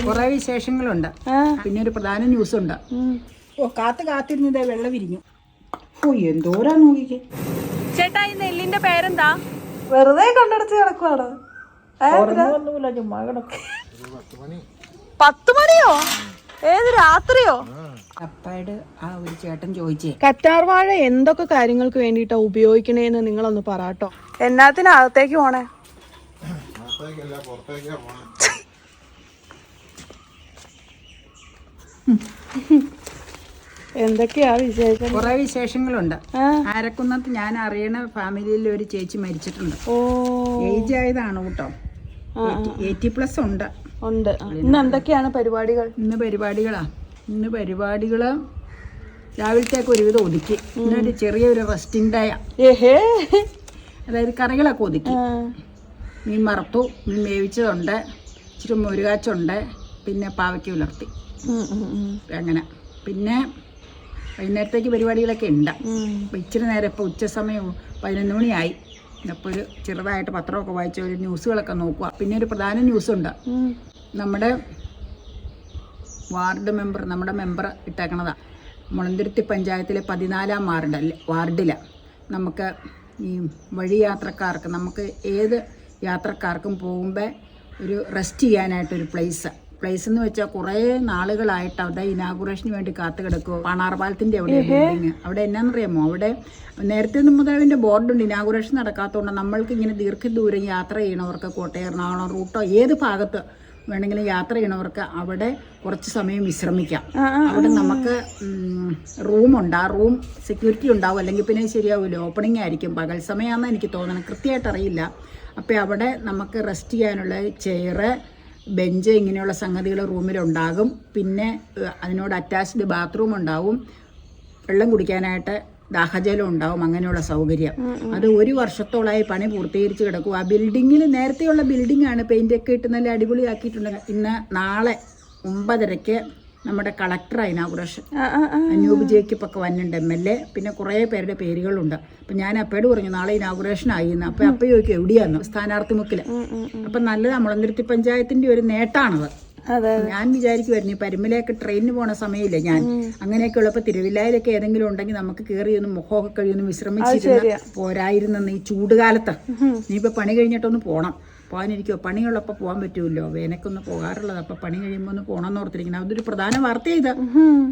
കുറെ വിശേഷങ്ങളുണ്ട്. പിന്നെ ഒരു പ്രധാന ന്യൂസ് ഉണ്ട്. കാത്തിരുന്നതേ വെള്ളം വിരിഞ്ഞു. എന്തോരാ നോക്കിക്കേ ചേട്ടാ. ഈ നെല്ലിന്റെ പേരെന്താ? വെറുതെ കണ്ടെടുത്ത് കിടക്കുവാണ്. ചുമ്മാ കിടക്കും. 10 മണിയോ? ഏത് രാത്രിയോ? അപ്പാട് ആ ഒരു ചേട്ടൻ ചോദിച്ചേ, കറ്റാർ വാഴ എന്തൊക്കെ കാര്യങ്ങൾക്ക് വേണ്ടിയിട്ടാ ഉപയോഗിക്കണേന്ന് നിങ്ങളൊന്ന് പറയാട്ടോ. എന്നാത്തിനകത്തേക്ക് പോണേ? എന്തൊക്കെയാ വിശേഷം? കുറെ വിശേഷങ്ങളുണ്ട്. ആരക്കുന്നത്ത് ഞാൻ അറിയണ ഫാമിലിയിൽ ഒരു ചേച്ചി മരിച്ചിട്ടുണ്ട്. ഏജ് ആയതാണ് കേട്ടോ. 80+ ഉണ്ട്. ഇന്ന് എന്തൊക്കെയാണ് പരിപാടികൾ? ഇന്ന് പരിപാടികള് രാവിലത്തേക്ക് ഒരുവിധം ഒതുക്കി. ഇന്നൊരു ചെറിയൊരു റെസ്റ്റിംഗ് ഡേ. അതായത് കറികളൊക്കെ ഒതുക്കി. മീൻ വറുത്തു, മീൻ വേവിച്ചതുണ്ട്, ഇച്ചിരി മുരുകാച്ചുണ്ട്, പിന്നെ പാവയ്ക്ക ഉലർത്തി, അങ്ങനെ. പിന്നെ വൈകുന്നേരത്തേക്ക് പരിപാടികളൊക്കെ ഉണ്ട്. അപ്പം ഇച്ചിരി നേരം ഇപ്പോൾ ഉച്ച സമയം 11 മണിയായി. അപ്പോൾ ഒരു ചെറുതായിട്ട് പത്രമൊക്കെ വായിച്ച ഒരു ന്യൂസുകളൊക്കെ നോക്കുക. പിന്നെ ഒരു പ്രധാന ന്യൂസുണ്ട്. നമ്മുടെ നമ്മുടെ മെമ്പർ ഇട്ടേക്കണതാണ്. മുളന്തുരുത്തി പഞ്ചായത്തിലെ 14-ാം വാർഡിൽ നമുക്ക് ഈ വഴി യാത്രക്കാർക്ക്, നമുക്ക് ഏത് യാത്രക്കാർക്കും പോകുമ്പോൾ ഒരു റെസ്റ്റ് ചെയ്യാനായിട്ടൊരു പ്ലേസ് എന്ന് വെച്ചാൽ കുറേ നാളുകളായിട്ട് അവിടെ ഇനാഗുറേഷന് വേണ്ടി കാത്തു കിടക്കുമോ. പാണാർപാലത്തിൻ്റെ അവിടെ ബിൽഡിങ്. അവിടെ എന്നാണെന്നറിയാമോ, അവിടെ നേരത്തെ മുതൽ അതിൻ്റെ ബോർഡുണ്ട്. ഇനാഗുറേഷൻ നടക്കാത്തതുകൊണ്ട് നമ്മൾക്ക് ഇങ്ങനെ ദീർഘദൂരം യാത്ര ചെയ്യണവർക്ക്, കോട്ടയം എറണാകുളം റൂട്ടോ ഏത് ഭാഗത്ത് വേണമെങ്കിലും യാത്ര ചെയ്യണവർക്ക് അവിടെ കുറച്ച് സമയം വിശ്രമിക്കാം. അവിടെ നമുക്ക് റൂമുണ്ട്. ആ റൂം സെക്യൂരിറ്റി ഉണ്ടാവും, അല്ലെങ്കിൽ പിന്നെ ശരിയാവില്ല. ഓപ്പണിംഗ് ആയിരിക്കും. പകൽ സമയമാണെന്ന് എനിക്ക് തോന്നണം, കൃത്യമായിട്ട് അറിയില്ല. അപ്പോൾ അവിടെ നമുക്ക് റെസ്റ്റ് ചെയ്യാനുള്ള ചെയറ്, ബെഞ്ച്, ഇങ്ങനെയുള്ള സംഗതികൾ റൂമിലുണ്ടാകും. പിന്നെ അതിനോട് അറ്റാച്ച്ഡ് ബാത്റൂം ഉണ്ടാവും, വെള്ളം കുടിക്കാനായിട്ട് ദാഹജലം ഉണ്ടാവും, അങ്ങനെയുള്ള സൗകര്യം. അത് 1 വർഷത്തോളമായി പണി പൂർത്തീകരിച്ച് കിടക്കും. ആ ബിൽഡിങ്ങിൽ നേരത്തെയുള്ള ബിൽഡിങ്ങാണ്, പെയിൻ്റൊക്കെ ഇട്ട് നല്ല അടിപൊളിയാക്കിയിട്ടുണ്ട്. നാളെ 9:30 നമ്മുടെ കളക്ടർ ഇനാഗുറേഷൻ. അനൂപ് ജേക്കബൊക്കെ വന്നിട്ടുണ്ട്, MLA. പിന്നെ കുറേ പേരുടെ പേരുകളുണ്ട്. അപ്പം ഞാൻ അപ്പയോട് പറഞ്ഞു നാളെ ഇനാഗുറേഷൻ ആയിന്ന്. അപ്പം അപ്പ ചോദിക്കും എവിടെയാന്ന്, സ്ഥാനാർത്ഥി മുക്കിൽ. അപ്പം നല്ലത് മുളന്തുരുത്തി പഞ്ചായത്തിൻ്റെ ഒരു നേട്ടമാണത്. ഞാൻ വിചാരിക്കുമായിരുന്നു ഈ പരുമലയൊക്കെ ട്രെയിനിന് പോണ സമയമില്ലേ ഞാൻ, അങ്ങനെയൊക്കെ ഉള്ളപ്പോൾ തിരുവില്ലായിലൊക്കെ ഏതെങ്കിലും ഉണ്ടെങ്കിൽ നമുക്ക് കയറി ഒന്ന് മുഖമൊക്കെ കഴിയൊന്ന് വിശ്രമിച്ചിരുന്ന പോരായിരുന്നെന്ന് ഈ ചൂടുകാലത്ത്. ഇനിയിപ്പോൾ പണി കഴിഞ്ഞിട്ടൊന്ന് പോകണം. പോകാനിരിക്കുമോ, പണിയുള്ളപ്പോൾ പോകാൻ പറ്റുമല്ലോ. വേനക്കൊന്ന് പോകാറുള്ളത്. അപ്പം പണി കഴിയുമ്പോൾ ഒന്ന് പോകണമെന്ന് ഓർത്തിരിക്കണം. അതൊരു പ്രധാന വാർത്ത ചെയ്ത്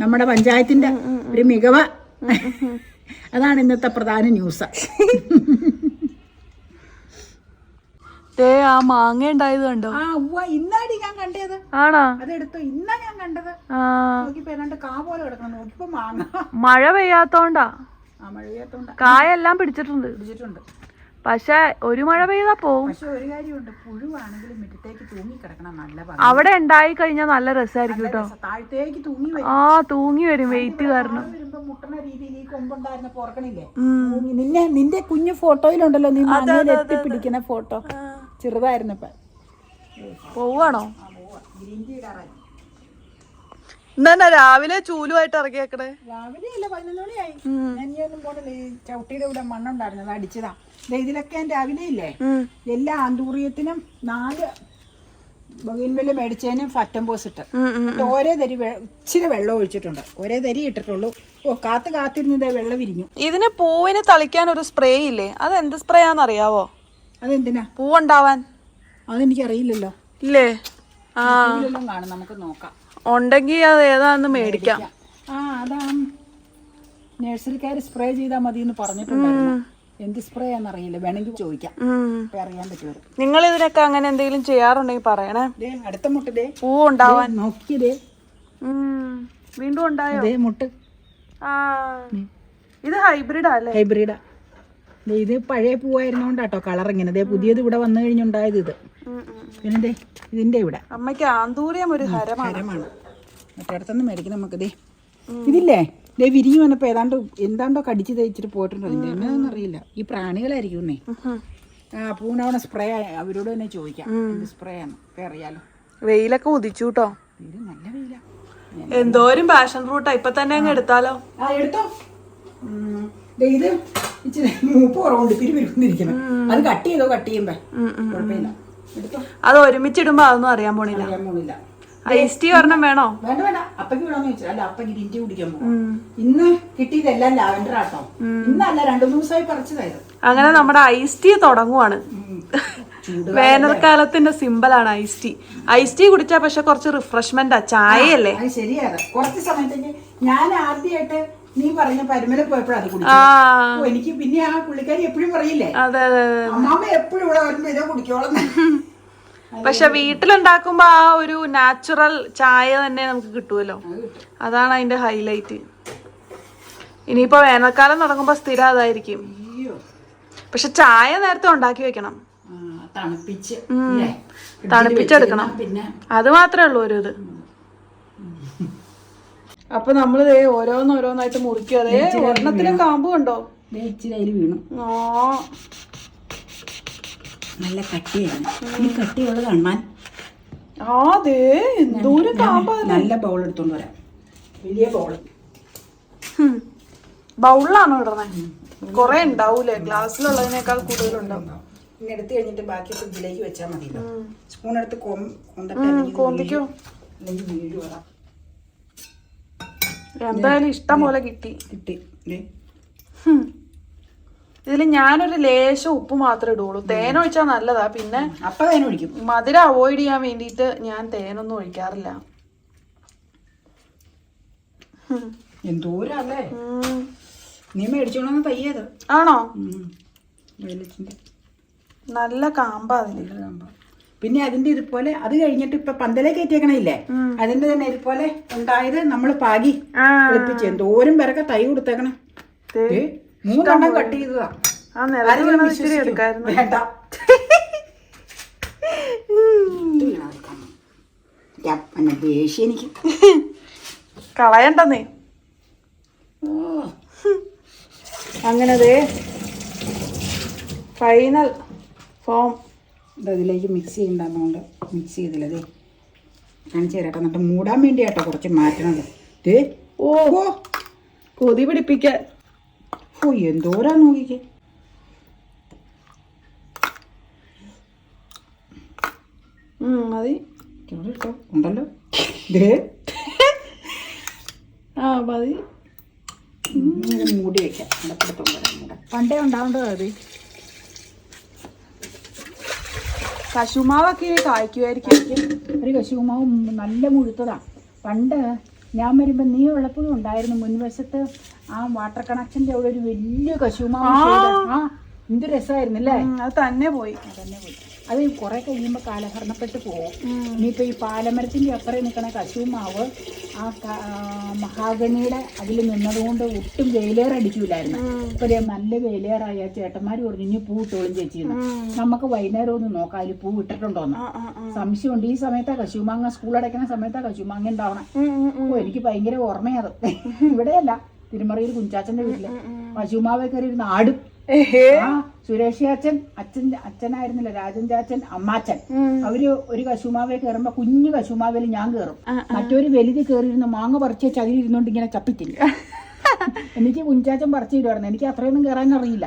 നമ്മുടെ പഞ്ചായത്തിൻ്റെ ഒരു മികവ്. അതാണ് ഇന്നത്തെ പ്രധാന ന്യൂസ്. ആ മാങ്ങ ഉണ്ടായത് കണ്ടോ? ഇന്നാടി ഞാൻ കണ്ടത്. ആണോ? അതെടുത്തോ, ഇന്നാ ഞാൻ കണ്ടത്. നോക്കിപ്പോ ഏതാണ്ട് കാ പോലെ കിടക്കണം. നോക്കിപ്പോ മാങ്ങ. മഴ പെയ്യാത്തോണ്ടാ. മഴ പെയ്യാത്തോണ്ടാ. കായെല്ലാം പിടിച്ചിട്ടുണ്ട്. പക്ഷെ ഒരു മഴ പെയ്താ പോവും. പക്ഷെ ഒരു കാര്യമുണ്ട്, പുഴുവാണെങ്കിലും മുറ്റത്തേക്ക് തൂങ്ങി കിടക്കണം. നല്ല അവിടെ ഉണ്ടായി കഴിഞ്ഞാൽ നല്ല രസമായിരിക്കും കേട്ടോ. താഴത്തേക്ക് തൂങ്ങി വരും. തൂങ്ങി വരും വെയിറ്റ് കാരണം. വരുമ്പോ മുട്ടണ രീതിയിൽ ഈ കൊമ്പുണ്ടായിരുന്ന പോർക്കണില്ലേ, നിന്റെ കുഞ്ഞു ഫോട്ടോയിലുണ്ടല്ലോ നീ എത്തിപ്പിടിക്കുന്ന ഫോട്ടോ. ചെറുതായിരുന്നപ്പ. പോവാണോ? എന്നാ രാവിലെ ചൂലുമായിട്ട് ഇറങ്ങിയേക്കണേ? രാവിലെ അല്ല, 11 മണിയായി. ഞാനൊന്നും പോണല്ലേ. ഈ ചവിട്ടിയുടെ ഇവിടെ മണ്ണുണ്ടായിരുന്നു, അത് അടിച്ചതാ. ഇതിലൊക്കെ രാവിലെ ഇല്ലേ, എല്ലാ ആന്തൂറിയത്തിനും 4 ബൊഗൈൻവില്ല മേടിച്ചതിനും ഫറ്റംപോസ് ഇട്ട് ഒരേ തരി ഇച്ചിരി വെള്ളം ഒഴിച്ചിട്ടുണ്ട്. ഒരേ തരി ഇട്ടിട്ടുള്ളൂ. കാത്തിരുന്നതേ വെള്ളം വിരിഞ്ഞു. ഇതിന് പൂവിന് തളിക്കാൻ ഒരു സ്പ്രേ ഇല്ലേ, അത് എന്ത് സ്പ്രേ ആണെന്നറിയാവോ? അതെന്തിനാ? പൂവുണ്ടാവാൻ. അതെനിക്കറിയില്ലല്ലോ. ഇല്ലേ? കാണും, നമുക്ക് നോക്കാം. ഉണ്ടെങ്കിൽ അത് ഏതാന്ന് മേടിക്കാം. അതാ നഴ്സറിക്കാർ സ്പ്രേ ചെയ്താൽ മതി എന്ന് പറഞ്ഞിട്ടുണ്ടായിരുന്നു. എന്ത് സ്പ്രേ ആണെന്നറിയില്ല, വേണമെങ്കിൽ ചോദിക്കാം, അറിയാൻ പറ്റുമോ. നിങ്ങൾ ഇതിനൊക്കെ അങ്ങനെ എന്തെങ്കിലും ചെയ്യാറുണ്ടെങ്കിൽ പറയണേ. അടുത്ത മുട്ടേ പൂവ് ഉണ്ടാവാൻ നോക്കിയതേ. വീണ്ടും ഉണ്ടായോ മുട്ട്? ഇത് ഹൈബ്രിഡാ അല്ലേ? ഹൈബ്രിഡാ. ഇത് പഴയ പൂവായിരുന്നോണ്ടാട്ടോ കളർ ഇങ്ങനെ. പുതിയത് ഇവിടെ വന്നു കഴിഞ്ഞുണ്ടായത് ഇത്. പിന്നെ ഇതിന്റെ ഇവിടെ അമ്മയ്ക്ക് ആന്തൂര്യം ഒരു ഹരമാണ്. മറ്റേടത്തുനിന്ന് മേടിക്കും നമുക്ക്. ഇതില്ലേ, വിരിഞ്ഞു വന്നപ്പോ എന്താണ്ടോ കടിച്ച് തയ്ച്ചിട്ട് പോയിട്ടുണ്ട്. അതിന്റെ എന്നാന്ന് അറിയില്ല. ഈ പ്രാണികളായിരിക്കും. പൂണാവണ സ്പ്രേ അവരോട് തന്നെ ചോദിക്കാം, എന്ത് സ്പ്രേ ആണ് അറിയാലോ. വെയിലൊക്കെ ഉദിച്ചു കേട്ടോ. നല്ല വെയിലാ. എന്തോരം പാഷൻ ഫ്രൂട്ടാ. ഇപ്പൊ തന്നെ അങ്ങ് എടുത്താലോ? എടുത്തോ. ഇത് ഇച്ചിരി മൂപ്പ് കുറവുണ്ട്, പിരിപിരിക്കുന്നിരിക്കണം. അത് കട്ട് ചെയ്യുമ്പോ കുഴപ്പമില്ല. എടുത്തോ. അത് ഒരുമിച്ചിടുമ്പോ അതൊന്നും അറിയാൻ പോണില്ല. ഐസ് ടീ ഒരെണ്ണം വേണോ? വേണ്ട വേണ്ട, അപ്പയ്ക്ക് വേണമെന്ന് ചോദിച്ചാൽ അല്ല, അപ്പയ്ക്ക് ഗ്രീൻ ടീ കുടിക്കാൻ പോകും. ഇന്ന് കിട്ടിയതെല്ലാം ലാവൻഡർ ആട്ടോ. ഇന്നല്ല, 2-3 ദിവസമായി പറിച്ചതായത്. അങ്ങനെ നമ്മുടെ ഐസ് ടീ തുടങ്ങുവാണ്. വേനൽക്കാലത്തിന്റെ സിമ്പിളാണ് ഐസ് ടീ. ഐസ് ടീ കുടിച്ചാ പക്ഷെ കുറച്ച് റിഫ്രഷ്മെന്റാ, ചായയല്ലേ. ശരിയാണ്. കുറച്ച് സമയത്തേക്ക് ഞാൻ ആദ്യമായിട്ട് നീ പറഞ്ഞ പരുമല പോയപ്പോഴാണ് അത് കുടിച്ചത്. എനിക്ക് പിന്നെ ആ പുള്ളിക്കാരി എപ്പോഴും പറയില്ലേ, അമ്മാമ്മ എപ്പോഴും ഇവിടെ വരുമ്പോ ഇതേ കുടിക്കോളം. പക്ഷെ വീട്ടിലുണ്ടാക്കുമ്പോ ആ ഒരു നാച്ചുറൽ ചായ തന്നെ നമുക്ക് കിട്ടുമല്ലോ, അതാണ് അതിന്റെ ഹൈലൈറ്റ്. ഇനിയിപ്പോ വേനൽക്കാലം തുടങ്ങുമ്പോ സ്ഥിരം അതായിരിക്കും. പക്ഷെ ചായ നേരത്തെ ഉണ്ടാക്കി വെക്കണം, തണുപ്പിച്ചെടുക്കണം. അത് മാത്രമേ ഉള്ളൂ ഒരു ഇത്. അപ്പൊ നമ്മള് ഓരോന്നോരോന്നായിട്ട് മുറിക്കും. അതേ ഒരെണ്ണത്തിന് കാമ്പ് കണ്ടോ, വീണു. നല്ല കട്ടിയാണ്, ഈ കട്ടിയുള്ളത് കാണാൻ. അതെ, എന്തോരം കാമ്പാ. നല്ല ബൗൾ എടുത്തോണ്ട് വരാം, വലിയ ബൗള്. ബൗളിലാണോ ഇടണേ? കൊറേ ഉണ്ടാവൂലേ, ഗ്ലാസ്സിലുള്ളതിനേക്കാൾ കൂടുതലുണ്ടാവും. പിന്നെ എടുത്തു കഴിഞ്ഞിട്ട് ബാക്കി ഫ്രിഡ്ജിലേക്ക് വെച്ചാൽ മതി. സ്പൂൺ എടുത്ത് കോന്തിക്കോ, അല്ലെങ്കിൽ വീഴുക. എന്തായാലും ഇഷ്ടം പോലെ കിട്ടി. ഇതില് ഞാനൊരു ലേശം ഉപ്പ് മാത്രമേ ഇടുള്ളൂ. തേൻ ഒഴിച്ചാൽ നല്ലതാ. പിന്നെ അപ്പൊ തേൻ ഒഴിക്കും. മധുരം അവോയ്ഡ് ചെയ്യാൻ വേണ്ടിട്ട് ഞാൻ തേനൊന്നും ഒഴിക്കാറില്ല. എന്തോരല്ലേ, നീ മേടിച്ചോളന്ന് തയ്യത് ആണോ? നല്ല കാമ്പാ അതില്. പിന്നെ അതിന്റെ ഇതുപോലെ അത് കഴിഞ്ഞിട്ട് ഇപ്പൊ പന്തലേ കയറ്റിയേക്കണില്ലേ, അതിന്റെ തന്നെ ഇതുപോലെ ഉണ്ടായത് നമ്മള് പാകി കുളിപ്പിച്ച് എന്തോരം പേരൊക്കെ തൈ കൊടുത്തേക്കണേ. 3 കട്ട് ചെയ്തതാ. വേണ്ട, ദേഷ്യം എനിക്ക്. കളയണ്ടെന്നേ. അങ്ങനെ ഫൈനൽ ഫോം അതിലേക്ക് മിക്സ് ചെയ്യണ്ടാകുന്നതുകൊണ്ട് മിക്സ് ചെയ്തില്ലതേ കാണിച്ചു തരാട്ടോ. എന്നിട്ട് മൂടാൻ വേണ്ടിയാട്ടോ കുറച്ച് മാറ്റണത്. ഓ കൊതി പിടിപ്പിക്കാൻ. ഓ എന്തോരാ നോക്കിക്കേ. മതി കേട്ടോ, ഉണ്ടല്ലോ. മതി. മൂടി വെക്കാം. പണ്ടേ ഉണ്ടാവേണ്ടത് അത്. കശുമാവൊക്കെ കായ്ക്കുമായിരിക്കും. ഒരു കശുമാവ് നല്ല മുഴുത്തതാ. പണ്ട് ഞാൻ വരുമ്പോ നീ ഉള്ളപ്പോഴും ഉണ്ടായിരുന്നു മുൻവശത്ത് ആ വാട്ടർ കണക്ഷന്റെ അവിടെ ഒരു വലിയ കശുമാവ്. എന്ത് രസമായിരുന്നല്ലേ. അത് തന്നെ പോയി. അത് കുറെ കഴിയുമ്പോൾ കാലഹരണപ്പെട്ട് പോകും. ഇനിയിപ്പോൾ ഈ പാലമരത്തിൻ്റെ അപ്പുറം നിൽക്കണ കശുമാവ് ആ മഹാഗണിയുടെ അതിൽ നിന്നതുകൊണ്ട് ഒട്ടും വെയിലേറടിക്കൂലായിരുന്നു. ഇപ്പൊ നല്ല വെയിലേറായ ചേട്ടന്മാർ പറഞ്ഞു ഇനി പൂ ഇട്ടോളും ചേച്ചിന്ന്. നമുക്ക് വൈകുന്നേരം ഒന്ന് നോക്കാം അതിൽ പൂ ഇട്ടിട്ടുണ്ടോന്ന് സംശയമുണ്ട്. ഈ സമയത്താ കശുമാങ്ങ, സ്കൂൾ അടയ്ക്കുന്ന സമയത്താ കശുമാങ്ങ ഉണ്ടാവണം. എനിക്ക് ഭയങ്കര ഓർമ്മയത്. ഇവിടെയല്ല, തിരുമറയിൽ കുഞ്ചാച്ചന്റെ വീട്ടില് കശുമാവേ കയറി ഇരുന്ന് ആടും. സുരേഷ് അച്ഛനായിരുന്നില്ല, രാജൻ ചാച്ചൻ, അമ്മാച്ചൻ, അവര് ഒരു കശുമാവേ കയറുമ്പോ കുഞ്ഞു കശുമാവേല് ഞാൻ കയറും. മറ്റൊരു വലുത് കയറിയിരുന്ന് മാങ്ങ പറിച്ച് ചകിരി ഇരുന്നോണ്ട് ഇങ്ങനെ ചപ്പിത്തില്ല. എനിക്ക് കുഞ്ചാച്ചൻ പറിച്ചു തരുമായിരുന്നു. എനിക്ക് അത്രയൊന്നും കയറാൻ അറിയില്ല.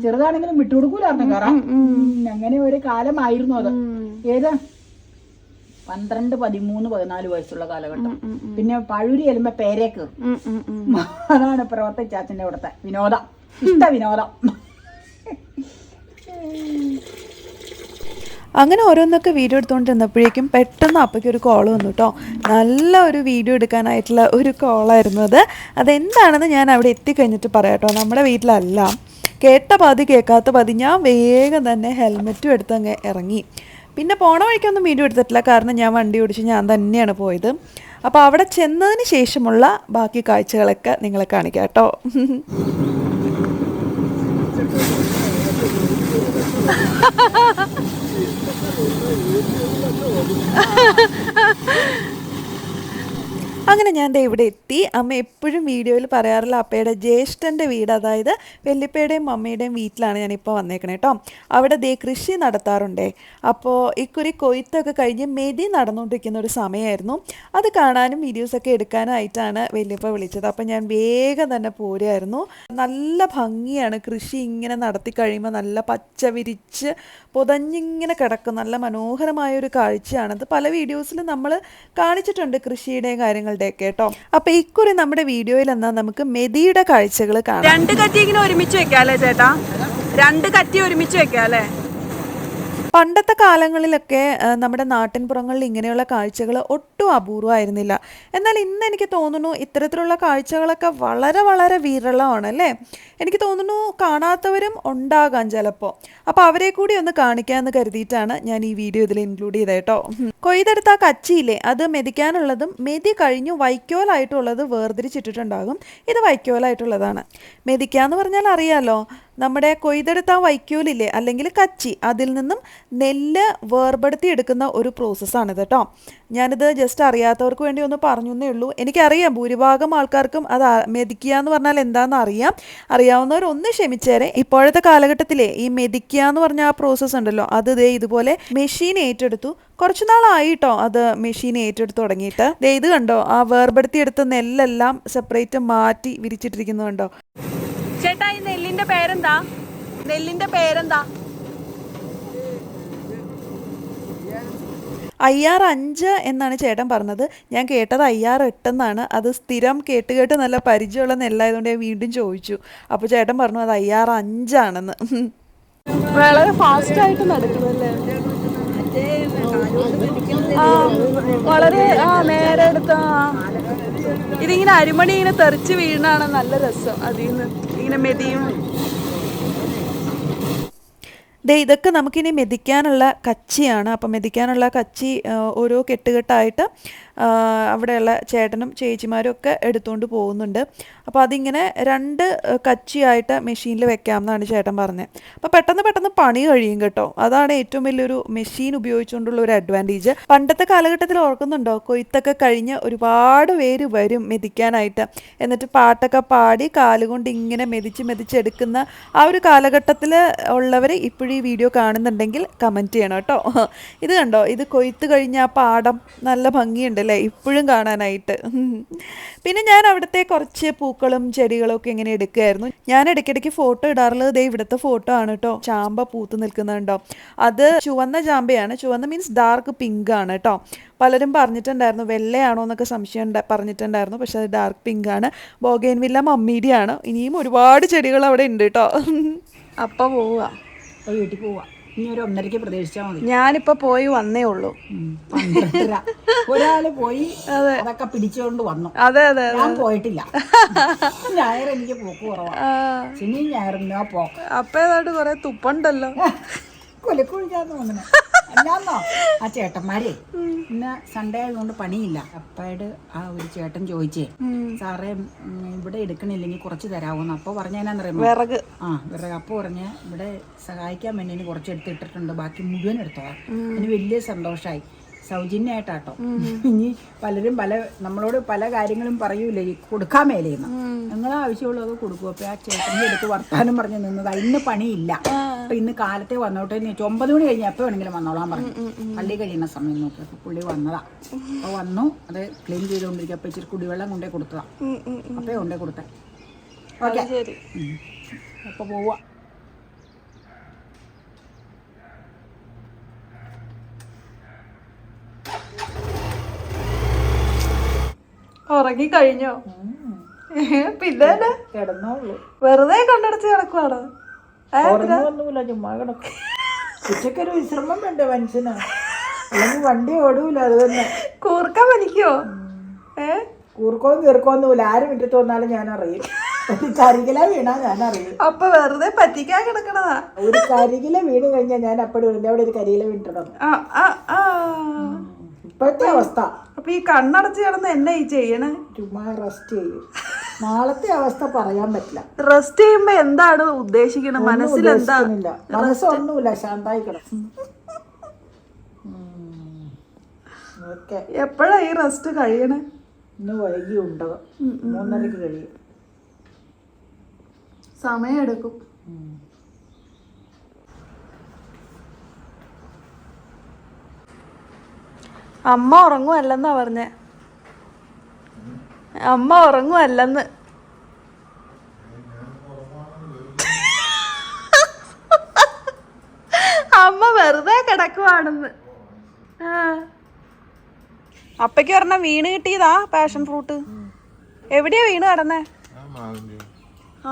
ചെറുതാണെങ്കിലും വിട്ടുകൊടുക്കൂലായിരുന്നു കയറാൻ. അങ്ങനെ ഒരു കാലമായിരുന്നു അത്. ഏത് 12, 13, 14 വയസ്സുള്ള കാലഘട്ടം. പിന്നെ പഴുരി ചെല്ലുമ്പോ പേരേ കയറും. അതാണ് പ്രവർത്തിച്ചാച്ചന്റെ അവിടുത്തെ വിനോദം, ഇഷ്ട വിനോദം. അങ്ങനെ ഓരോന്നൊക്കെ വീഡിയോ എടുത്തുകൊണ്ടിരുന്നപ്പോഴേക്കും പെട്ടെന്ന് അപ്പയ്ക്ക് ഒരു കോൾ വന്നു കേട്ടോ. നല്ല ഒരു വീഡിയോ എടുക്കാനായിട്ടുള്ള ഒരു കോളായിരുന്നു അത്. അതെന്താണെന്ന് ഞാൻ അവിടെ എത്തിക്കഴിഞ്ഞിട്ട് പറയാം കേട്ടോ. നമ്മുടെ വീട്ടിലല്ല, കേട്ട പാതി കേൾക്കാത്ത പാതി. ഞാൻ വേഗം തന്നെ ഹെൽമെറ്റും എടുത്ത് അങ്ങ് ഇറങ്ങി. പിന്നെ പോണ വഴിക്കൊന്നും വീഡിയോ എടുത്തിട്ടില്ല, കാരണം ഞാൻ വണ്ടി ഓടിച്ച് ഞാൻ തന്നെയാണ് പോയത്. അപ്പോൾ അവിടെ ചെന്നതിന് ശേഷമുള്ള ബാക്കി കാഴ്ചകളൊക്കെ നിങ്ങളെ കാണിക്കാം കേട്ടോ. അങ്ങനെ ഞാൻ ദേ ഇവിടെ എത്തി. അമ്മ എപ്പോഴും വീഡിയോയിൽ പറയാറുള്ള അപ്പയുടെ ജ്യേഷ്ഠൻ്റെ വീട്, അതായത് വല്യപ്പയുടെയും അമ്മയുടെയും വീട്ടിലാണ് ഞാനിപ്പോൾ വന്നേക്കണേ കേട്ടോ. അവിടെ ദേ കൃഷി നടത്താറുണ്ടേ. അപ്പോൾ ഇക്കുറി കൊയ്ത്തൊക്കെ കഴിഞ്ഞ് മെതി നടന്നുകൊണ്ടിരിക്കുന്ന ഒരു സമയമായിരുന്നു. അത് കാണാനും വീഡിയോസൊക്കെ എടുക്കാനായിട്ടാണ് വല്യപ്പ വിളിച്ചത്. അപ്പോൾ ഞാൻ വേഗം തന്നെ പോരുമായിരുന്നു. നല്ല ഭംഗിയാണ് കൃഷി ഇങ്ങനെ നടത്തി കഴിയുമ്പോൾ. നല്ല പച്ച വിരിച്ച് പുതഞ്ഞിങ്ങനെ കിടക്കും. നല്ല മനോഹരമായൊരു കാഴ്ചയാണത്. പല വീഡിയോസിലും നമ്മൾ കാണിച്ചിട്ടുണ്ട് കൃഷിയുടെയും കാര്യങ്ങളുടെയൊക്കെ കേട്ടോ. അപ്പൊ ഇക്കുറി നമ്മുടെ വീഡിയോയിൽ എന്നാ നമുക്ക് മെതിയുടെ കാഴ്ചകൾ കാണാം. 2 കറ്റി ഇങ്ങനെ ഒരുമിച്ച് വെക്കാം അല്ലേ ചേട്ടാ? 2 കറ്റി ഒരുമിച്ച് വെക്കാം അല്ലേ? പണ്ടത്തെ കാലങ്ങളിലൊക്കെ നമ്മുടെ നാട്ടിൻപുറങ്ങളിൽ ഇങ്ങനെയുള്ള കാഴ്ചകൾ ഒട്ടും അപൂർവമായിരുന്നില്ല. എന്നാൽ ഇന്ന് എനിക്ക് തോന്നുന്നു ഇത്തരത്തിലുള്ള കാഴ്ചകളൊക്കെ വളരെ വളരെ വിരളമാണ് അല്ലേ? എനിക്ക് തോന്നുന്നു കാണാത്തവരും ഉണ്ടാകാം ചിലപ്പോൾ. അപ്പോൾ അവരെ കൂടി ഒന്ന് കാണിക്കാമെന്ന് കരുതിയിട്ടാണ് ഞാൻ ഈ വീഡിയോ ഇതിൽ ഇൻക്ലൂഡ് ചെയ്തത് കേട്ടോ. കൊയ്തെടുത്ത ആ കച്ചിയില്ലേ, അത് മെതിക്കാനുള്ളതും മെതി കഴിഞ്ഞു വൈക്കോലായിട്ടുള്ളത് വേർതിരിച്ചിട്ടിട്ടുണ്ടാകും. ഇത് വൈക്കോലായിട്ടുള്ളതാണ്. മെതിക്കാന്ന് പറഞ്ഞാൽ അറിയാലോ, നമ്മുടെ കൊയ്തെടുത്ത വൈക്കോലില്ലേ അല്ലെങ്കിൽ കച്ചി, അതിൽ നിന്നും നെല്ല് വേർപെടുത്തി എടുക്കുന്ന ഒരു പ്രോസസ്സാണിത് കേട്ടോ. ഞാനിത് ജസ്റ്റ് അറിയാത്തവർക്ക് വേണ്ടി ഒന്ന് പറഞ്ഞു എന്നേ ഉള്ളൂ. എനിക്കറിയാം ഭൂരിഭാഗം ആൾക്കാർക്കും അത് മെതിക്കുക എന്ന് പറഞ്ഞാൽ എന്താണെന്ന് അറിയാവുന്നവർ ഒന്ന് ക്ഷമിച്ചേരെ. ഇപ്പോഴത്തെ കാലഘട്ടത്തിലെ ഈ മെതിക്കുക എന്ന് പറഞ്ഞ ആ പ്രോസസ്സ് ഉണ്ടല്ലോ, അത് ദേ ഇതുപോലെ മെഷീൻ ഏറ്റെടുത്തു. കുറച്ച് നാളായിട്ടോ അത് മെഷീൻ ഏറ്റെടുത്ത് തുടങ്ങിയിട്ട്. ദേ ഇത് കണ്ടോ, ആ വേർപെടുത്തിയെടുത്ത നെല്ലെല്ലാം സെപ്പറേറ്റ് മാറ്റി വിരിച്ചിട്ടിരിക്കുന്നത് കണ്ടോ. ചേട്ടാ ഈ നെല്ലിന്റെ പേരെന്താ? നെല്ലിന്റെ പേരെന്താ? IR5 എന്നാണ് ചേട്ടൻ പറഞ്ഞത്. ഞാൻ കേട്ടത് IR8 എന്നാണ്. അത് സ്ഥിരം കേട്ട് നല്ല പരിചയമുള്ള നെല്ലായതുകൊണ്ട് ഞാൻ വീണ്ടും ചോദിച്ചു. അപ്പോൾ ചേട്ടൻ പറഞ്ഞു അത് IR5 ആണെന്ന്. വളരെ ഫാസ്റ്റ് ആയിട്ട് നടക്കുന്നല്ലേ? വളരെ നേരെ എടുത്ത ഇതിങ്ങനെ അരിമണി ഇങ്ങനെ തെറിച്ച് വീണാണ് നല്ല രസം. അതിൽ നിന്ന് ഇങ്ങനെ മെതിയും. ദേ ഇതൊക്കെ നമുക്കിനി മെതിക്കാനുള്ള കച്ചിയാണ്. അപ്പം മെതിക്കാനുള്ള കച്ചി ഓരോ കെട്ടുകെട്ടായിട്ട് അവിടെയുള്ള ചേട്ടനും ചേച്ചിമാരും ഒക്കെ എടുത്തുകൊണ്ട് പോകുന്നുണ്ട്. അപ്പോൾ അതിങ്ങനെ 2 കച്ചിയായിട്ട് മെഷീനിൽ വെക്കാമെന്നാണ് ചേട്ടൻ പറഞ്ഞത്. അപ്പോൾ പെട്ടെന്ന് പണി കഴിയും കേട്ടോ. അതാണ് ഏറ്റവും വലിയൊരു മെഷീൻ ഉപയോഗിച്ചുകൊണ്ടുള്ള ഒരു അഡ്വാൻറ്റേജ്. പണ്ടത്തെ കാലഘട്ടത്തിൽ ഓർക്കുന്നുണ്ടോ, കൊയ്ത്തൊക്കെ കഴിഞ്ഞ് ഒരുപാട് പേര് വരും മെതിക്കാനായിട്ട്. എന്നിട്ട് പാട്ടൊക്കെ പാടി കാലുകൊണ്ട് ഇങ്ങനെ മെതിച്ചെടുക്കുന്ന ആ ഒരു കാലഘട്ടത്തിൽ ഉള്ളവർ ഇപ്പോഴും ഈ വീഡിയോ കാണുന്നുണ്ടെങ്കിൽ കമൻറ്റ് ചെയ്യണം കേട്ടോ. ഇത് കണ്ടോ, ഇത് കൊയ്ത്ത് കഴിഞ്ഞ ആ പാടം നല്ല ഭംഗിയുണ്ട് ഇപ്പോഴും കാണാനായിട്ട്. പിന്നെ ഞാൻ അവിടുത്തെ കുറച്ച് പൂക്കളും ചെടികളും ഒക്കെ ഇങ്ങനെ എടുക്കുകയായിരുന്നു. ഞാൻ ഇടയ്ക്കിടയ്ക്ക് ഫോട്ടോ ഇടാറുള്ളത് ദേ ഇവിടുത്തെ ഫോട്ടോ ആണ് കേട്ടോ. ചാമ്പ പൂത്ത് നിൽക്കുന്നുണ്ടോ, അത് ചുവന്ന ചാമ്പയാണ്. ചുവന്ന മീൻസ് ഡാർക്ക് പിങ്ക് ആണ് കേട്ടോ. പലരും പറഞ്ഞിട്ടുണ്ടായിരുന്നു വെള്ളയാണോ എന്നൊക്കെ സംശയം പറഞ്ഞിട്ടുണ്ടായിരുന്നു. പക്ഷെ അത് ഡാർക്ക് പിങ്ക് ആണ്. ബോഗൈൻവില്ല മമ്മീഡിയാണ്. ഇനിയും ഒരുപാട് ചെടികൾ അവിടെ ഉണ്ട് കേട്ടോ. അപ്പം പോവുക, വീട്ടിൽ പോവാ. ഇനി ഒരു 1:30 പ്രതീക്ഷിച്ചാൽ മതി. ഞാനിപ്പോ പോയി വന്നേ ഉള്ളൂ. 12:30 ഒരാള് പോയി അതൊക്കെ പിടിച്ചുകൊണ്ട് വന്നു. അതെ ഞാൻ പോയിട്ടില്ല. ഞായർ എനിക്ക് പോക്ക് കുറവാണ്. ശനി ഞായറിന് പോക്ക്. അപ്പൊ ഏതാണ്ട് കൊറേ തുപ്പുണ്ടല്ലോ. കൊലക്കുഴിക്കാന്ന് തോന്നണേ. അല്ലാന്നോ ആ ചേട്ടന്മാരെ ഇന്ന് സൺഡേ ആയതുകൊണ്ട് പണിയില്ല. അപ്പയോട് ആ ഒരു ചേട്ടൻ ചോദിച്ചേ, സാറേ ഇവിടെ എടുക്കണില്ലെങ്കിൽ കുറച്ച് തരാമോന്ന്. അപ്പോൾ പറഞ്ഞാന്നറിയാമോ, വിറക്. വിറക്. അപ്പോൾ പറഞ്ഞ് ഇവിടെ സഹായിക്കാൻ വേണ്ടി കുറച്ച് എടുത്തിട്ടിട്ടുണ്ട്, ബാക്കി മുഴുവൻ എടുത്തോളാം. അതിന് വലിയ സന്തോഷമായി. സൗജന്യമായിട്ടാട്ടോ. ഇനി പലരും നമ്മളോട് പല കാര്യങ്ങളും പറയൂലേ, കൊടുക്കാൻ മേലേന്ന്. നിങ്ങൾ ആവശ്യമുള്ളത് കൊടുക്കും. അപ്പോൾ ആ ചേട്ടൻ്റെ എടുത്ത് വർത്താനം പറഞ്ഞ് നിന്നതാ. ഇന്ന് പണിയില്ല. അപ്പൊ ഇന്ന് കാലത്തെ വന്നോട്ടെ 9 മണി കഴിഞ്ഞ് എപ്പോൾ വേണമെങ്കിലും വന്നോളാൻ പറഞ്ഞു. പള്ളി കഴിയുന്ന സമയം നോക്കി. അപ്പൊ പുള്ളി വന്നതാ. അപ്പോൾ വന്നു അത് ക്ലീൻ ചെയ്തുകൊണ്ടിരിക്കുക. അപ്പൊ ഇച്ചിരി കുടിവെള്ളം കൊണ്ടേ കൊടുത്തതാ. അപ്പേ കൊണ്ടേ കൊടുത്തേ. ഓക്കെ, അപ്പൊ പോവാ. ഉറങ്ങി കഴിഞ്ഞോ? പിന്നെ കിടന്നോളൂ. വെറുതെ കണ്ണടച്ച് കിടക്കുവാണോ? ഒന്നുമില്ല, ചുമ്മാ കിടക്കും. ഉച്ചക്കൊരു വിശ്രമം വേണ്ടേ മനുഷ്യന്, അല്ലെങ്കിൽ വണ്ടി ഓടൂല. അത് തന്നെ. കൂർക്കം വലിക്കോ? കൂർക്കവും കീർക്കമൊന്നുമില്ല. 6 മിനിറ്റ് വന്നാലും ഞാൻ അറിയും. ഒരു കരികില വീണാ ഞാൻ അറിയും. അപ്പൊ വെറുതെ പറ്റിക്കാൻ കിടക്കണതാ. ഒരു കരികില വീണ് കഴിഞ്ഞാൽ ഞാൻ അപ്പടി വിടുന്നത്. അവിടെ ഒരു കരികില വീണിട്ടുണ്ടോ ഇപ്പോഴത്തെ അവസ്ഥ. അപ്പൊ ഈ കണ്ണടച്ച് കിടന്ന് എന്നെ ഈ ചെയ്യണേ? ചുമ്മാ റെസ്റ്റ് ചെയ്യും. നാളത്തെ അവസ്ഥ പറയാൻ പറ്റില്ല. റെസ്റ്റ് ചെയ്യുമ്പോ എന്താണ് ഉദ്ദേശിക്കുന്നത്? മനസ്സിൽ എന്താ? മനസ്സൊന്നുമില്ല, ശാന്തായി കിടക്കും. എപ്പോഴാ ഈ റെസ്റ്റ് കഴിയണേ? ഇന്ന് വൈകി ഉണ്ടത് 3:30 കഴിയും. സമയം എടുക്കും. അമ്മ ഉറങ്ങുമല്ലെന്നാ പറഞ്ഞേ. അമ്മ ഉറങ്ങുമല്ലെന്ന്. അമ്മ വെറുതെ കിടക്കുവാണെന്ന്. അപ്പയ്ക്ക് പറഞ്ഞ വീണ് കിട്ടിയതാ പാഷൻ ഫ്രൂട്ട്. എവിടെയാ വീണ് കിടന്നേ?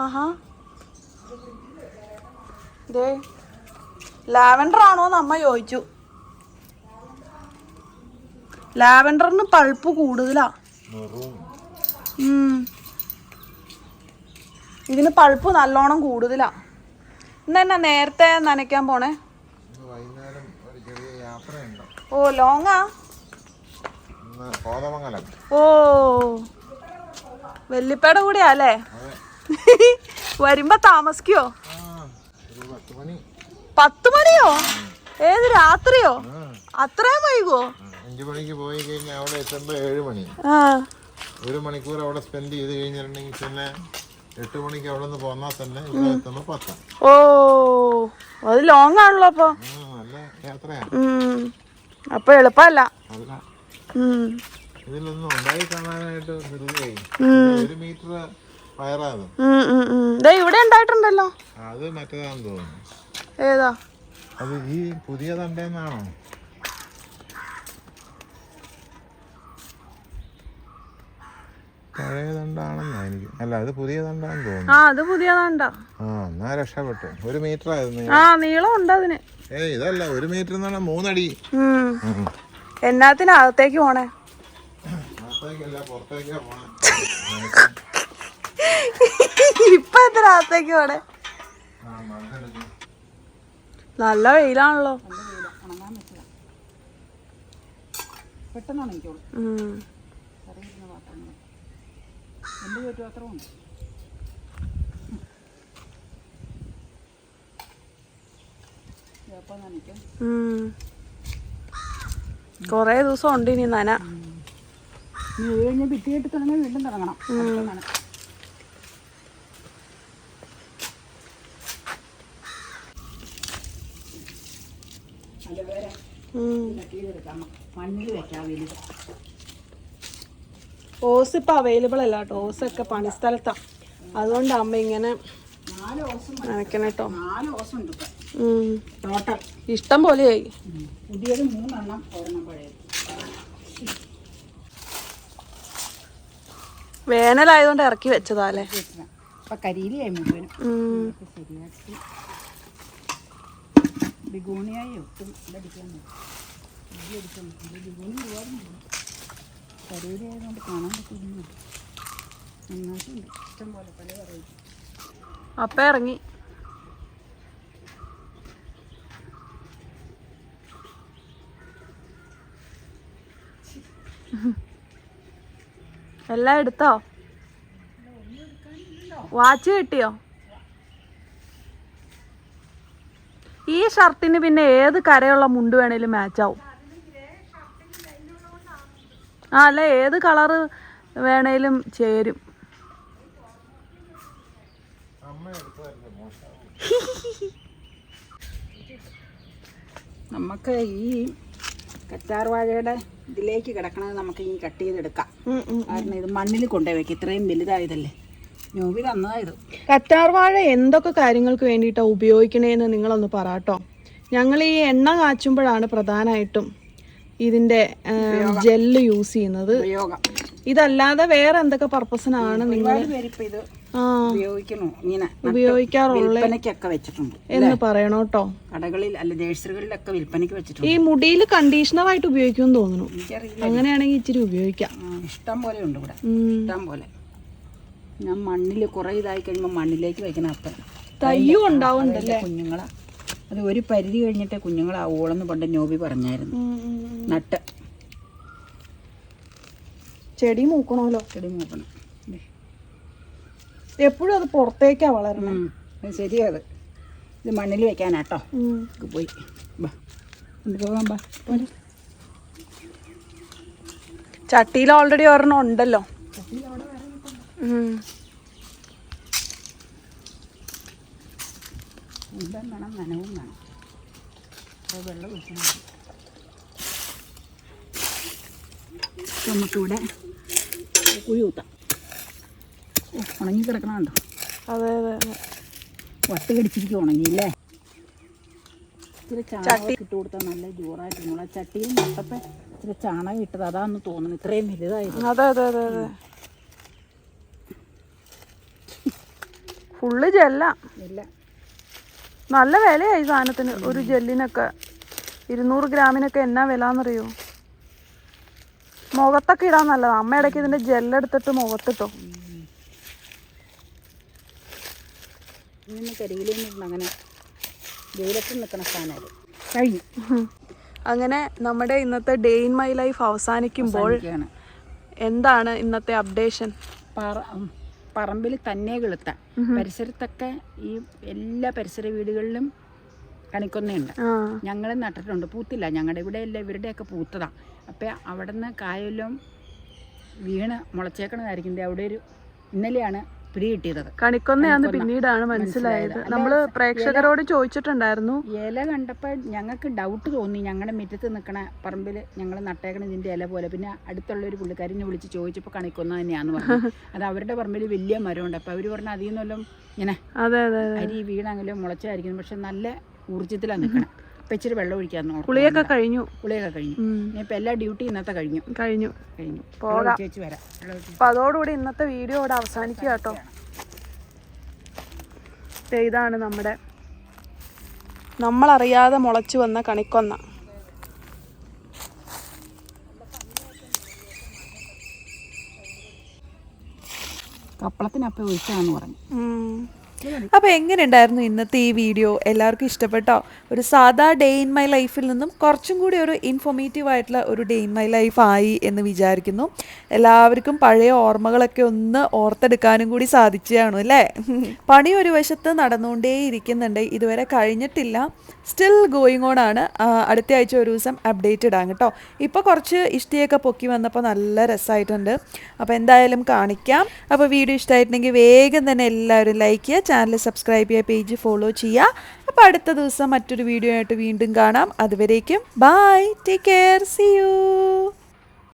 ആഹാ, ദേ ലാവൻഡർ ആണോന്ന് അമ്മ ചോദിച്ചു. ലാവൻഡറിന് പൾപ്പ് കൂടുതലാ. ഇതിന് പൾപ്പ് നല്ലോണം കൂടുതലാ. ഇന്നെന്നാ നേരത്തെ നനയ്ക്കാൻ പോണേ? ഓ ലോങ്ങാ. ഓ വെല്ലിപ്പയുടെ കൂടെയാ അല്ലേ? വരുമ്പോ താമസിക്കോ? 10 മണിയോ? ഏത് രാത്രിയോ? അത്രയും വൈകുവോ? 5 മണിക്ക് പോയി കഴിഞ്ഞാൽ അവിടെ എത്തുമ്പോ 7 മണി. 1 മണിക്കൂർ അവിടെ സ്പെൻഡ് ചെയ്ത് കഴിഞ്ഞിട്ടുണ്ടെങ്കിൽ പിന്നെ 8 മണിക്ക് അവിടെ നിന്ന് പോന്നാൽ തന്നെ ഇവിടെ എത്തുമ്പോ 10. ഓ അത് ലോങ് ആണല്ലോ അപ്പൊ. നല്ല യാത്രയാ. അപ്പൊ എളുപ്പല്ല. ഇതിലൊന്നും ഉണ്ടായി കാണാനായിട്ട് 1 മീറ്റർ പയറാത്. ഇവിടെ ഉണ്ടായിട്ടുണ്ടല്ലോ. അത് മറ്റേതാന്ന് തോന്നുന്നു. ഏതാ അത്? ഈ പുതിയ തണ്ടേന്നാണോ? പഴയ തണ്ടാണെന്നാ എനിക്ക്. അല്ല, അത് പുതിയ തണ്ടാന്ന് തോന്നുന്നു. അത് പുതിയ തണ്ട. എന്നാ രക്ഷപ്പെട്ടു. 1 മീറ്റർ ആയിരുന്നു. നീളം ഉണ്ട് അതിന്. ഇതല്ല, 1 മീറ്റർ എന്ന് പറഞ്ഞാൽ 3 അടി. എന്നാത്തിനകത്തേക്ക് പോണേ? അകത്തേക്കല്ല, പുറത്തേക്കാ പോണേ. ഇപ്പൊ എന്തിനകത്തേക്ക് പോണേ? നല്ല വെയിലാണല്ലോ. പെട്ടെന്ന് ഉണങ്ങിക്കോളൂ. എൻ്റെ ചുറ്റുപാത്രമുണ്ട്. കൊറേ ദിവസം ഉണ്ട് ഇനി നന. ഇനി ഇത് കഴിഞ്ഞ് ഭിത്തിയിട്ട് തുടങ്ങി വീണ്ടും തുടങ്ങണം. മണ്ണിൽ വെക്കാം വലുത്. ഓസ് ഇപ്പൊ അവൈലബിൾ അല്ല കേട്ടോ. ഓസൊക്കെ പണിസ്ഥലത്താ. അതുകൊണ്ട് അമ്മ ഇങ്ങനെ 4 ഓസും നനയ്ക്കണം കേട്ടോ. 4 ഓസുണ്ട് ടോട്ടൽ. ഇഷ്ടം പോലെയായി. പുതിയത് 3 എണ്ണം, 1 പഴയത്. വേനലായതുകൊണ്ട് ഇറക്കി വെച്ചതാ അല്ലേ? അപ്പൊ കരിയിലായി മുഴുവനും. ശരിയാക്കി ബിഗോണിയായി ഒട്ടും ഇതടിക്കാൻ ബിഗോണി ഒരുപാടുണ്ട്. കരിയിലായതുകൊണ്ട് കാണാൻ പറ്റുന്നു. നന്നായിട്ടുണ്ട്. ഇഷ്ടം പോലെ പല വെറൈറ്റി. അപ്പ ഇറങ്ങി. എല്ലാം എടുത്തോ? വാച്ച് കിട്ടിയോ? ഈ ഷർട്ടിന് പിന്നെ ഏത് കരയുള്ള മുണ്ട് വേണേലും മാച്ച് ആവും. അല്ല, ഏത് കളറ് വേണേലും ചേരും. നമുക്ക് ഈ കറ്റാർ വാഴയുടെ ഇതിലേക്ക് കിടക്കണത് നമുക്ക് ഈ കട്ട് ചെയ്തെടുക്കാം. കാരണം ഇത് മണ്ണിൽ കൊണ്ടുപോയി വെക്കാം. ഇത്രയും വലുതായതല്ലേ. നോബി തന്നതായത്. കറ്റാർ വാഴ എന്തൊക്കെ കാര്യങ്ങൾക്ക് വേണ്ടിയിട്ടാണ് ഉപയോഗിക്കണേന്ന് നിങ്ങളൊന്ന് പറയാട്ടോ. ഞങ്ങൾ ഈ എണ്ണ കാച്ചുമ്പോഴാണ് പ്രധാനമായിട്ടും ഇതിന്റെ ജെല്ല് യൂസ് ചെയ്യുന്നത്. ഇതല്ലാതെ വേറെ എന്തൊക്കെ പർപ്പസിനാണ് നിങ്ങൾ വിൽപ്പനയ്ക്കൊക്കെ വെച്ചിട്ടുണ്ട് എന്ന് പറയണോട്ടോ. കടകളിൽ അല്ല നഴ്സറികളിലൊക്കെ വിൽപ്പനയ്ക്ക് വെച്ചിട്ടുണ്ട്. ഈ മുടിയിൽ കണ്ടീഷണർ ആയിട്ട് ഉപയോഗിക്കുമെന്ന് തോന്നുന്നു. അങ്ങനെയാണെങ്കിൽ ഇച്ചിരി ഉപയോഗിക്കാം. ഇഷ്ടം പോലെ ഉണ്ട് ഇവിടെ, ഇഷ്ടം പോലെ. ഞാൻ മണ്ണിൽ കുറെ ഇതായി കഴിയുമ്പോൾ മണ്ണിലേക്ക് വെക്കണം. അപ്പം തയ്യും ഉണ്ടാവുന്നുണ്ടല്ലേ കുഞ്ഞുങ്ങളാ. അത് ഒരു പരിധി കഴിഞ്ഞിട്ട് കുഞ്ഞുങ്ങളാവോളെന്ന് പണ്ട് നോബി പറഞ്ഞായിരുന്നു. നട്ട് ചെടി മൂക്കണമല്ലോ. ചെടി മൂക്കണം. എപ്പോഴും അത് പുറത്തേക്കാ വളരണം. ശരിയത്. ഇത് മണ്ണിൽ വെക്കാനാട്ടോ. പോയി പോകാൻ ചട്ടിയിൽ ഓൾറെഡി ഒരെണ്ണം ഉണ്ടല്ലോ. വേണം, നനവും വേണം. അപ്പോൾ വെള്ളം ഒഴിക്കണം. നമുക്കിവിടെ കുഴി കൂത്താം. ഉണങ്ങി കിടക്കണുണ്ടോ? അതെ അതെ അതെ. വട്ട് കടിച്ചിരിക്കും ഉണങ്ങിയില്ലേ. ഇച്ചിരി ചാണകം ഇട്ട് കൊടുത്താൽ നല്ല ജോറായിട്ട് നമ്മൾ ആ ചട്ടിയിൽ നട്ടപ്പോൾ ഇച്ചിരി ചാണകം ഇട്ടത് അതാന്ന് തോന്നുന്നു, ഇത്രയും വലുതായിരുന്നു. അതെ അതെ അതെ അതെ. ഫുള്ള് ജെല്ല. എല്ലാം നല്ല വിലയായി സാധനത്തിന്. ഒരു ജെല്ലിനൊക്കെ 200 ഗ്രാമിനൊക്കെ എന്നാ വിലയെന്നറിയോ? മുഖത്തൊക്കെ ഇടാൻ നല്ലതാണ്. അമ്മ ഇടയ്ക്ക് ഇതിൻ്റെ ജെല്ലെടുത്തിട്ട് മുഖത്തിട്ടോ. ഇന്ന് കരിയിലേന്ന് അങ്ങനെ വെയിലത്ത് നിൽക്കുന്ന സാധനം കഴിഞ്ഞു. അങ്ങനെ നമ്മുടെ ഇന്നത്തെ ഡേ ഇൻ മൈ ലൈഫ് അവസാനിക്കുമ്പോൾ എന്താണ് ഇന്നത്തെ അപ്ഡേഷൻ? പറമ്പിൽ തന്നെ കിളുത്ത പരിസരത്തൊക്കെ ഈ എല്ലാ പരിസര വീടുകളിലും കണിക്കൊന്നയുണ്ട്. ഞങ്ങൾ നട്ടിട്ടുണ്ട്, പൂത്തില്ല. ഞങ്ങളുടെ ഇവിടെ അല്ല, ഇവരുടെയൊക്കെ പൂത്തതാണ്. അപ്പം അവിടെ നിന്ന് കായെല്ലാം വീണ് മുളച്ചേക്കണതായിരിക്കും. അവിടെ ഒരു ഇന്നലെയാണ് പിടി കിട്ടിയത്. കണിക്കൊന്നയാന്ന് പിന്നീടാണ് മനസ്സിലായത്. നമ്മള് പ്രേക്ഷകരോട് ചോദിച്ചിട്ടുണ്ടായിരുന്നു. ഇല കണ്ടപ്പോൾ ഞങ്ങൾക്ക് ഡൗട്ട് തോന്നി. ഞങ്ങളുടെ മുറ്റത്ത് നിൽക്കണ പറമ്പിൽ ഞങ്ങൾ നട്ടേക്കണ ഇതിൻ്റെ ഇല പോലെ. പിന്നെ അടുത്തുള്ള ഒരു പുള്ളിക്കാരിനെ വിളിച്ച് ചോദിച്ചപ്പോൾ കണിക്കൊന്ന തന്നെയാന്ന് പറഞ്ഞു. അത് അവരുടെ പറമ്പിൽ വലിയ മരമുണ്ട്. അപ്പോൾ അവർ പറഞ്ഞാൽ അതിൽ നിന്നെല്ലാം ഇങ്ങനെ അരി വീണെങ്കിലും മുളച്ചായിരിക്കും. പക്ഷെ നല്ല ഊർജ്ജത്തിലാണ് നിൽക്കണം. അപ്പം ഇച്ചിരി വെള്ളം ഒഴിക്കാമെന്ന്. പുളിയൊക്കെ കഴിഞ്ഞു. ഇനിയിപ്പോൾ എല്ലാ ഡ്യൂട്ടി ഇന്നത്തെ കഴിഞ്ഞു. പോകാം. വരാം. അപ്പം അതോടുകൂടി ഇന്നത്തെ വീഡിയോ ഇവിടെ അവസാനിക്കുക കേട്ടോ. ഇതാണ് നമ്മളറിയാതെ മുളച്ചു വന്ന കണിക്കൊന്ന. കപ്പളത്തിനപ്പം ഒഴിച്ചാന്ന് പറഞ്ഞു. അപ്പോൾ എങ്ങനെയുണ്ടായിരുന്നു ഇന്നത്തെ ഈ വീഡിയോ? എല്ലാവർക്കും ഇഷ്ടപ്പെട്ടോ? ഒരു സാധാ ഡേ ഇൻ മൈ ലൈഫിൽ നിന്നും കുറച്ചും കൂടി ഒരു ഇൻഫോർമേറ്റീവ് ആയിട്ടുള്ള ഒരു ഡേ ഇൻ മൈ ലൈഫ് ആയി എന്ന് വിചാരിക്കുന്നു. എല്ലാവർക്കും പഴയ ഓർമ്മകളൊക്കെ ഒന്ന് ഓർത്തെടുക്കാനും കൂടി സാധിച്ചതാണ് അല്ലേ? പണി ഒരു വശത്ത് നടന്നുകൊണ്ടേ ഇരിക്കുന്നുണ്ട്, ഇതുവരെ കഴിഞ്ഞിട്ടില്ല. സ്റ്റിൽ ഗോയിങ് ഓൺ ആണ്. അടുത്ത ആഴ്ച ഒരു ദിവസം അപ്ഡേറ്റ് ഇടാം കേട്ടോ. ഇപ്പോൾ കുറച്ച് ഇഷ്ടിയൊക്കെ പൊക്കി വന്നപ്പോൾ നല്ല രസമായിട്ടുണ്ട്. അപ്പോൾ എന്തായാലും കാണിക്കാം. അപ്പോൾ വീഡിയോ ഇഷ്ടമായിട്ടുണ്ടെങ്കിൽ വേഗം തന്നെ എല്ലാവരും ലൈക്ക് ചെയ്യുക, ചാനൽ സബ്സ്ക്രൈബ് ചെയ്യുക, പേജ് ഫോളോ ചെയ്യുക. അപ്പോൾ അടുത്ത ദിവസം മറ്റൊരു വീഡിയോ ആയിട്ട് വീണ്ടും കാണാം. അതുവരേക്കും bye, take care, see U.